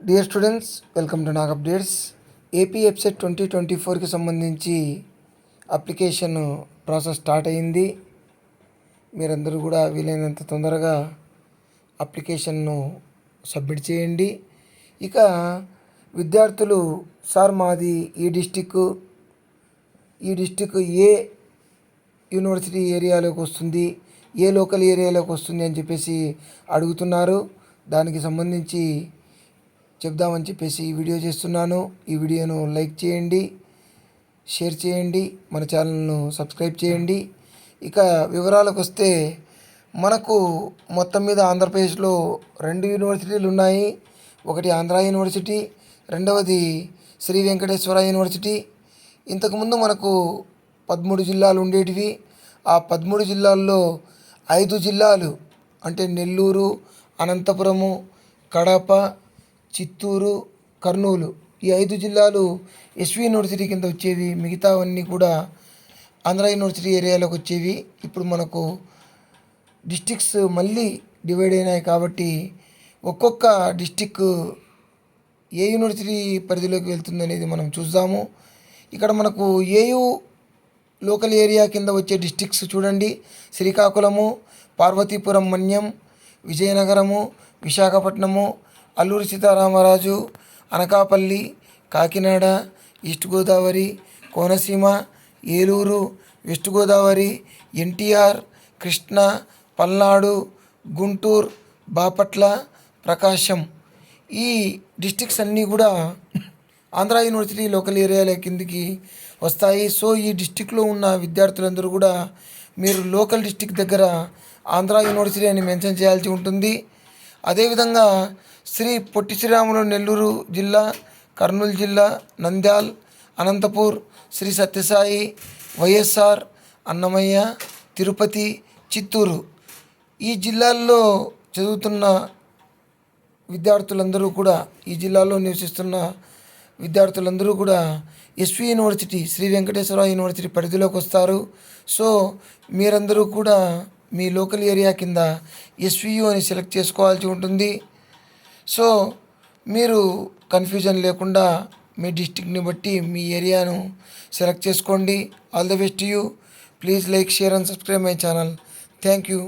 Dear students, welcome to Nag updates. AP website 2024కి సంబంధించి application process start అయ్యింది. మీరందరూ కూడా వీలైనంత తొందరగా అప్లికేషన్ను సబ్మిట్ చేయండి. ఇక విద్యార్థులు, సార్ మాది ఈ డిస్టిక్ ఏ యూనివర్సిటీ ఏరియాలోకి వస్తుంది, ఏ లోకల్ ఏరియాలోకి వస్తుంది అని చెప్పేసి అడుగుతున్నారు. దానికి సంబంధించి చెప్దామని చెప్పేసి ఈ వీడియో చేస్తున్నాను. ఈ వీడియోను లైక్ చేయండి, షేర్ చేయండి, మన ఛానల్ను సబ్స్క్రైబ్ చేయండి. ఇక వివరాలకు వస్తే, మనకు మొత్తం మీద ఆంధ్రప్రదేశ్లో 2 యూనివర్సిటీలు ఉన్నాయి. ఒకటి ఆంధ్ర యూనివర్సిటీ, రెండవది శ్రీ వెంకటేశ్వర యూనివర్సిటీ. ఇంతకుముందు మనకు 13 జిల్లాలు ఉండేటివి. ఆ 13 జిల్లాల్లో 5 జిల్లాలు అంటే నెల్లూరు, అనంతపురము, కడప, చిత్తూరు, కర్నూలు, ఈ 5 జిల్లాలు ఎస్వి యూనివర్సిటీ కింద వచ్చేవి. మిగతావన్నీ కూడా ఆంధ్ర యూనివర్సిటీ ఏరియాలోకి వచ్చేవి. ఇప్పుడు మనకు డిస్టిక్స్ మళ్ళీ డివైడ్ అయినాయి కాబట్టి ఒక్కొక్క డిస్టిక్ ఏ యూనివర్సిటీ పరిధిలోకి వెళ్తుంది అనేది మనం చూద్దాము. ఇక్కడ మనకు ఏయూ లోకల్ ఏరియా కింద వచ్చే డిస్టిక్స్ చూడండి: శ్రీకాకుళము, పార్వతీపురం మన్యం, విజయనగరము, విశాఖపట్నము, అల్లూరి సీతారామరాజు, అనకాపల్లి, కాకినాడ, ఈస్ట్ గోదావరి, కోనసీమ, ఏలూరు, వెస్ట్ గోదావరి, ఎన్టీఆర్, కృష్ణా, పల్నాడు, గుంటూరు, బాపట్ల, ప్రకాశం, ఈ డిస్టిక్స్ అన్నీ కూడా ఆంధ్ర యూనివర్సిటీ లోకల్ ఏరియాల కిందికి వస్తాయి. సో ఈ డిస్టిక్లో ఉన్న విద్యార్థులందరూ కూడా మీరు లోకల్ డిస్టిక్ దగ్గర ఆంధ్ర యూనివర్సిటీ అని మెన్షన్ చేయాల్సి ఉంటుంది. అదేవిధంగా శ్రీ పొట్టి శ్రీరాములు నెల్లూరు జిల్లా, కర్నూలు జిల్లా, నంద్యాల్, అనంతపూర్, శ్రీ సత్యసాయి, వైఎస్ఆర్, అన్నమయ్య, తిరుపతి, చిత్తూరు, ఈ జిల్లాల్లో చదువుతున్న విద్యార్థులందరూ కూడా, ఈ జిల్లాలో నివసిస్తున్న విద్యార్థులందరూ కూడా SV university, Sri Venkateswara university పరిధిలోకి వస్తారు. సో మీరందరూ కూడా మీ లోకల్ ఏరియా కింద ఎస్వియు అని సెలెక్ట్ చేసుకోవాల్సి ఉంటుంది. సో మీరు కన్ఫ్యూజన్ లేకుండా మీ డిస్టిక్ని బట్టి మీ ఏరియాను సెలెక్ట్ చేసుకోండి. All the best you. Please like, share and subscribe my channel. Thank you.